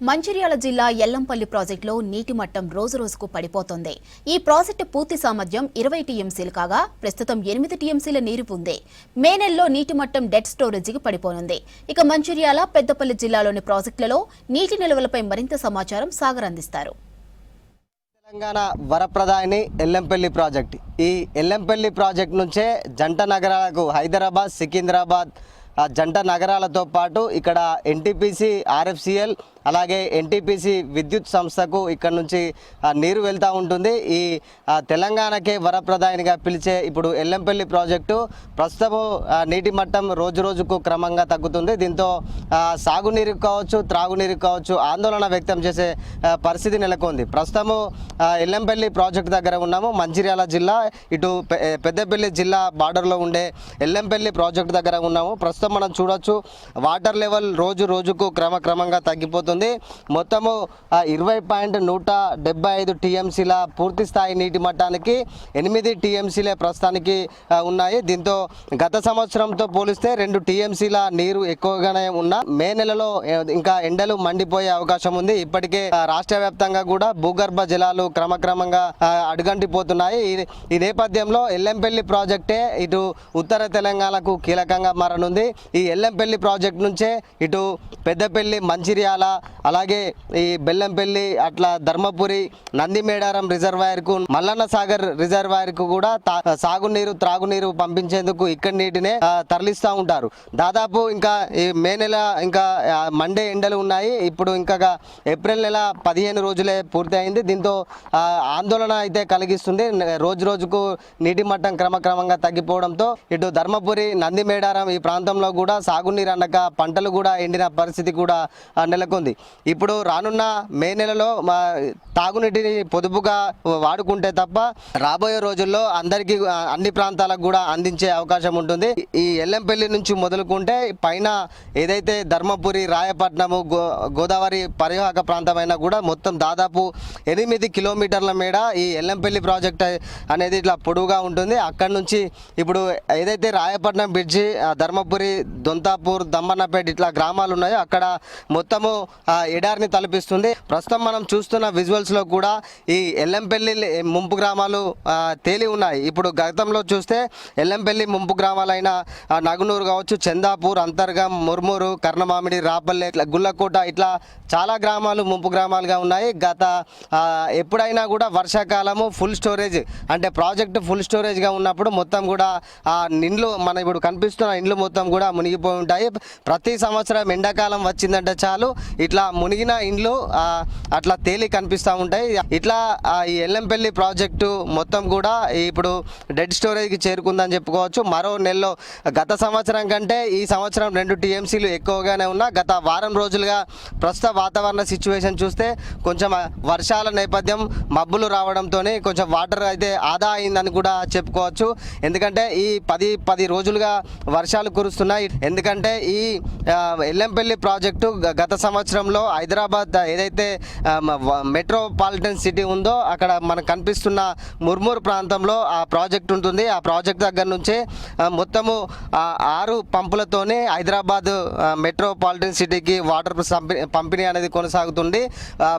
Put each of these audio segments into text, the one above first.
మంచిర్యాల జిల్లా ఎల్లంపల్లి ప్రాజెక్టులో నీటి మట్టం రోజురోజుకు పడిపోతోంది. ఈ ప్రాజెక్టు పూర్తి సామర్థ్యం 20 టీఎంసీలు కాగా ప్రస్తుతం 8 టీఎంసీల నీరు ఉంది. మే నెలలో నీటి మట్టం డెడ్ స్టోరేజీకి పడిపోనుంది. ఇక మంచిర్యాల, పెద్దపల్లి జిల్లాలోని ప్రాజెక్టులలో నీటి నిల్వలపై మరింత సమాచారం సాగర్ అందిస్తారు. తెలంగాణ వరప్రదాయిని ఎల్లంపల్లి ప్రాజెక్ట్. ఈ ఎల్లంపల్లి ప్రాజెక్ట్ నుంచే జంట నగరాలకు హైదరాబాద్, సికింద్రాబాద్ జంట నగరాలతో పాటు ఇక్కడ ఎన్టీపీసీ, ఆర్ఎఫ్సిఎల్ అలాగే ఎన్టీపీసీ విద్యుత్ సంస్థకు ఇక్కడ నుంచి నీరు వెళ్తూ ఉంటుంది. ఈ తెలంగాణకే వరప్రదాయినిగా పిలిచే ఇప్పుడు ఎల్లంపల్లి ప్రాజెక్టు ప్రస్తుతము నీటి మట్టం రోజు రోజుకు క్రమంగా తగ్గుతుంది. దీంతో సాగునీరు కావచ్చు, త్రాగునీరు కావచ్చు ఆందోళన వ్యక్తం చేసే పరిస్థితి నెలకొంది. ప్రస్తుతము ఎల్లంపల్లి ప్రాజెక్టు దగ్గర ఉన్నాము. మంచిర్యాల జిల్లా ఇటు పెద్దపల్లి జిల్లా బార్డర్లో ఉండే ఎల్లంపల్లి ప్రాజెక్టు దగ్గర ఉన్నాము. ప్రస్తుతం మనం చూడొచ్చు వాటర్ లెవెల్ రోజు రోజుకు క్రమంగా తగ్గిపోతుంది. మొత్తము 20.175 టీఎంసీల పూర్తి స్థాయి నీటి మట్టానికి 8 టీఎంసీలే ప్రస్తుతానికి ఉన్నాయి. దీంతో గత సంవత్సరంతో పోలిస్తే 2 టీఎంసీల నీరు ఎక్కువగానే ఉన్న మే నెలలో ఇంకా ఎండలు మండిపోయే అవకాశం ఉంది. ఇప్పటికే రాష్ట్ర వ్యాప్తంగా కూడా భూగర్భ జలాలు క్రమంగా అడుగంటిపోతున్నాయి. ఈ నేపథ్యంలో ఎల్లంపల్లి ప్రాజెక్టే ఇటు ఉత్తర తెలంగాణకు కీలకంగా మారనుంది. ఈ ఎల్లంపల్లి ప్రాజెక్ట్ నుంచే ఇటు పెద్దపల్లి, మంచిర్యాల అలాగే ఈ బెల్లంపల్లి అట్లా ధర్మపురి, నందిమేడారం రిజర్వాయర్కు, మల్లన్న సాగర్ రిజర్వాయర్కు కూడా సాగునీరు, త్రాగునీరు పంపించేందుకు ఇక్కడి నీటినే తరలిస్తూ ఉంటారు. దాదాపు ఇంకా ఈ మే నెల ఇంకా మండే ఎండలు ఉన్నాయి. ఇప్పుడు ఇంకా ఏప్రిల్ నెల 15 రోజులే పూర్తి అయింది. దీంతో ఆందోళన అయితే కలిగిస్తుంది. రోజు రోజుకు నీటి మట్టం క్రమంగా తగ్గిపోవడంతో ఇటు ధర్మపురి, నందిమేడారం ఈ ప్రాంతంలో కూడా సాగునీరు అందక పంటలు కూడా ఎండిన పరిస్థితి కూడా నెలకొంది. ఇప్పుడు రానున్న మే నెలలో తాగునీటిని పొదుపుగా వాడుకుంటే తప్ప రాబోయే రోజుల్లో అందరికీ అన్ని ప్రాంతాలకు కూడా అందించే అవకాశం ఉంటుంది. ఈ ఎల్లంపల్లి నుంచి మొదలుకుంటే పైన ఏదైతే ధర్మపురి, రాయపట్నము, గోదావరి పరివాహక ప్రాంతమైనా కూడా మొత్తం దాదాపు 8 కిలోమీటర్ల మేడ ఈ ఎల్లంపల్లి ప్రాజెక్ట్ అనేది ఇట్లా పొడవుగా ఉంటుంది. అక్కడి నుంచి ఇప్పుడు ఏదైతే రాయపట్నం బ్రిడ్జి, ధర్మపురి, దొంతాపూర్, దమ్మన్నపేట ఇట్లా గ్రామాలు ఉన్నాయో అక్కడ మొత్తము ఎడారిని తలపిస్తుంది. ప్రస్తుతం మనం చూస్తున్న విజువల్స్లో కూడా ఈ ఎల్లంపల్లి ముంపు గ్రామాలు తేలి ఉన్నాయి. ఇప్పుడు గతంలో చూస్తే ఎల్లంపల్లి ముంపు గ్రామాలైన నగునూరు కావచ్చు, చందాపూర్, అంతర్గం, ముర్మూరు, కర్ణమామిడి, రాపల్లె, గుల్లకోట ఇట్లా చాలా గ్రామాలు ముంపు గ్రామాలుగా ఉన్నాయి. ఎప్పుడైనా కూడా వర్షాకాలము ఫుల్ స్టోరేజ్ అంటే ప్రాజెక్టు ఫుల్ స్టోరేజ్గా ఉన్నప్పుడు మొత్తం కూడా ఆ ఇండ్లు మన ఇప్పుడు కనిపిస్తున్న ఇండ్లు మొత్తం కూడా మునిగిపోయి ఉంటాయి. ప్రతి సంవత్సరం ఎండాకాలం వచ్చిందంటే చాలు ఇట్లా మునిగిన ఇండ్లు అట్లా తేలి కనిపిస్తూ ఉంటాయి. ఇట్లా ఈ ఎల్లంపల్లి ప్రాజెక్టు మొత్తం కూడా ఇప్పుడు డెడ్ స్టోరేజ్కి చేరుకుందని చెప్పుకోవచ్చు. మరో నెలలో గత సంవత్సరం కంటే ఈ సంవత్సరం 2 టీఎంసీలు ఎక్కువగానే ఉన్నా గత వారం రోజులుగా ప్రస్తుత వాతావరణ సిచ్యువేషన్ చూస్తే కొంచెం వర్షాల నేపథ్యం, మబ్బులు రావడంతో కొంచెం వాటర్ అయితే ఆదా అయిందని కూడా చెప్పుకోవచ్చు. ఎందుకంటే ఈ 10 రోజులుగా వర్షాలు కురుస్తున్నాయి. ఎందుకంటే ఈ ఎల్లంపల్లి ప్రాజెక్టు గత సంవత్సరంలో హైదరాబాద్ ఏదైతే మెట్రోపాలిటన్ సిటీ ఉందో అక్కడ మనకు కనిపిస్తున్న ముర్మూర్ ప్రాంతంలో ఆ ప్రాజెక్ట్ ఉంటుంది. ఆ ప్రాజెక్ట్ దగ్గర నుంచే మొత్తము 6 పంపులతోనే హైదరాబాద్ మెట్రోపాలిటన్ సిటీకి వాటర్ పంపిణీ అనేది కొనసాగుతుంది.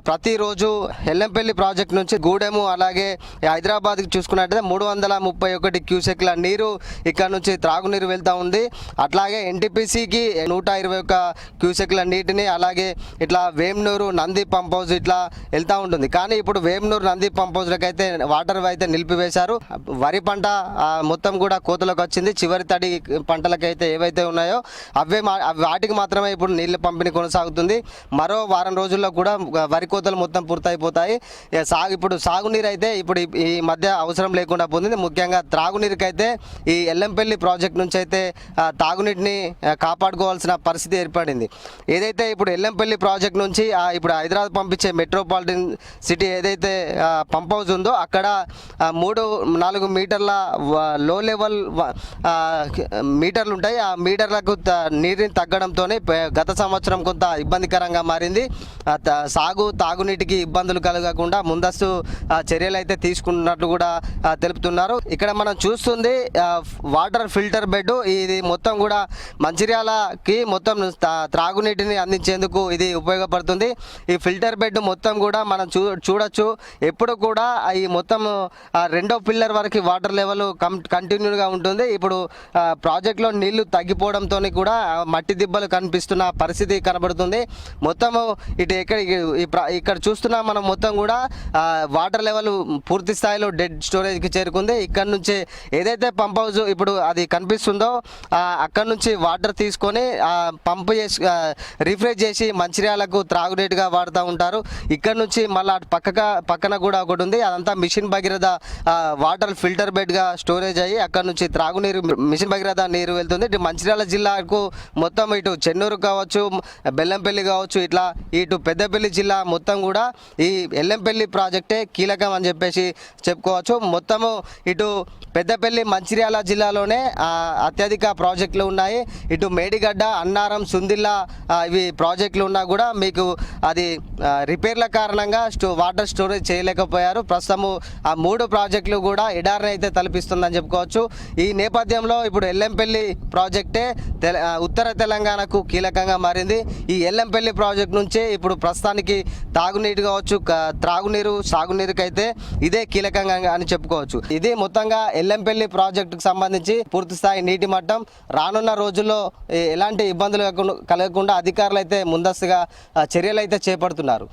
ప్రతిరోజు ఎల్లంపల్లి ప్రాజెక్ట్ నుంచి గూడెము అలాగే హైదరాబాద్కి చూసుకున్నట్టయితే 331 క్యూసెక్ల నీరు ఇక్కడ నుంచి త్రాగునీరు వెళ్తూ ఉంది. అట్లాగే ఎన్టీపీసీకి 121 క్యూసెక్ల నీటిని అలాగే ఇట్లా వేమ్నూరు, నంది పంప్ హౌస్ ఇట్లా వెళ్తూ ఉంటుంది. కానీ ఇప్పుడు వేమ్నూరు, నంది పంప్ హౌస్లకు అయితే వాటర్ అయితే నిలిపివేశారు. వరి పంట మొత్తం కూడా కోతలకు వచ్చింది. చివరి తడి పంటలకైతే ఏవైతే ఉన్నాయో వాటికి మాత్రమే ఇప్పుడు నీళ్ళ పంపిణీ కొనసాగుతుంది. మరో వారం రోజుల్లో కూడా వరి కోతలు మొత్తం పూర్తయిపోతాయి. ఇప్పుడు సాగునీరు అయితే ఇప్పుడు ఈ మధ్య అవసరం లేకుండా పోతుంది. ముఖ్యంగా త్రాగునీరుకైతే ఈ ఎల్లంపల్లి ప్రాజెక్ట్ నుంచి అయితే తాగునీటిని కాపాడుకోవాల్సిన పరిస్థితి ఏర్పడింది. ఏదైతే ఇప్పుడు ఎల్లంపల్లి ప్రాజెక్ట్ నుంచి ఇప్పుడు హైదరాబాద్ పంపించే మెట్రోపాలిటన్ సిటీ ఏదైతే పంప్ హౌస్ ఉందో అక్కడ 3-4 మీటర్ల లో లెవెల్ మీటర్లు ఉంటాయి. ఆ మీటర్లకు నీటిని తగ్గడంతోనే గత సంవత్సరం కొంత ఇబ్బందికరంగా మారింది. తాగునీటికి ఇబ్బందులు కలగకుండా ముందస్తు చర్యలు అయితే తీసుకున్నట్లు కూడా తెలుపుతున్నారు. ఇక్కడ మనం చూస్తుంది వాటర్ ఫిల్టర్ బెడ్. ఇది మొత్తం కూడా మంచిర్యాలకి మొత్తం త్రాగునీటిని అందించేందుకు ఇది ఉపయోగపడుతుంది. ఈ ఫిల్టర్ బెడ్ మొత్తం కూడా మనం చూడొచ్చు. ఎప్పుడు కూడా ఈ మొత్తం రెండో పిల్లర్ వరకు వాటర్ లెవెల్ కంటిన్యూగా ఉంటుంది. ఇప్పుడు ప్రాజెక్ట్లో నీళ్లు తగ్గిపోవడంతో కూడా మట్టి దిబ్బలు కనిపిస్తున్న పరిస్థితి కనబడుతుంది. మొత్తము ఇటు ఇక్కడ చూస్తున్నాం మనం మొత్తం కూడా వాటర్ లెవెల్ పూర్తి స్థాయిలో డెడ్ స్టోరేజ్కి చేరుకుంది. ఇక్కడ నుంచి ఏదైతే పంప్ హౌస్ ఇప్పుడు అది కనిపిస్తుందో అక్కడ నుంచి వాటర్ తీసుకొని పంప్ చేసి రీఫ్రెష్ చేసి మంచిర్యాలకు త్రాగునీటిగా వాడుతూ ఉంటారు. ఇక్కడ నుంచి మళ్ళీ పక్కన కూడా ఒకటి ఉంది. అదంతా మిషన్ భగీరథ వాటర్ ఫిల్టర్ బెడ్గా స్టోరేజ్ అయ్యి అక్కడ నుంచి త్రాగునీరు మిషన్ భగీరథ నీరు వెళ్తుంది. ఇటు మంచిర్యాల జిల్లాకు మొత్తం ఇటు చెన్నూరు కావచ్చు, బెల్లంపల్లి కావచ్చు, ఇట్లా ఇటు పెద్దపల్లి జిల్లా మొత్తం కూడా ఈ ఎల్లంపల్లి ప్రాజెక్టే కీలకం అని చెప్పేసి చెప్పుకోవచ్చు. మొత్తము ఇటు పెద్దపల్లి మంచిర్యాల జిల్లాలోనే అత్యధిక ప్రాజెక్టులు ఉన్నాయి. ఇటు మేడిగడ్డ, అన్నారం, సుందిల్లా ఇవి ప్రాజెక్టులు ఉన్నా కూడా మీకు అది రిపేర్ల కారణంగా వాటర్ స్టోరేజ్ చేయలేకపోయారు. ప్రస్తుతము ఆ 3 ప్రాజెక్టులు కూడా ఎడారిని అయితే తలపిస్తుందని చెప్పుకోవచ్చు. ఈ నేపథ్యంలో ఇప్పుడు ఎల్లంపల్లి ప్రాజెక్టే ఉత్తర తెలంగాణకు కీలకంగా మారింది. ఈ ఎల్లంపల్లి ప్రాజెక్ట్ నుంచే ఇప్పుడు ప్రస్తుతానికి తాగునీరు కావచ్చు, త్రాగునీరు, సాగునీరుకి అయితే ఇదే కీలకంగా అని చెప్పుకోవచ్చు. ఇది మొత్తంగా ఎల్లంపల్లి ప్రాజెక్టుకు సంబంధించి పూర్తి స్థాయి నీటి మట్టం. రానున్న రోజుల్లో ఎలాంటి ఇబ్బందులు కలగకుండా అధికారులు అయితే ముందస్తుగా చర్యలు అయితే చేపడుతున్నారు.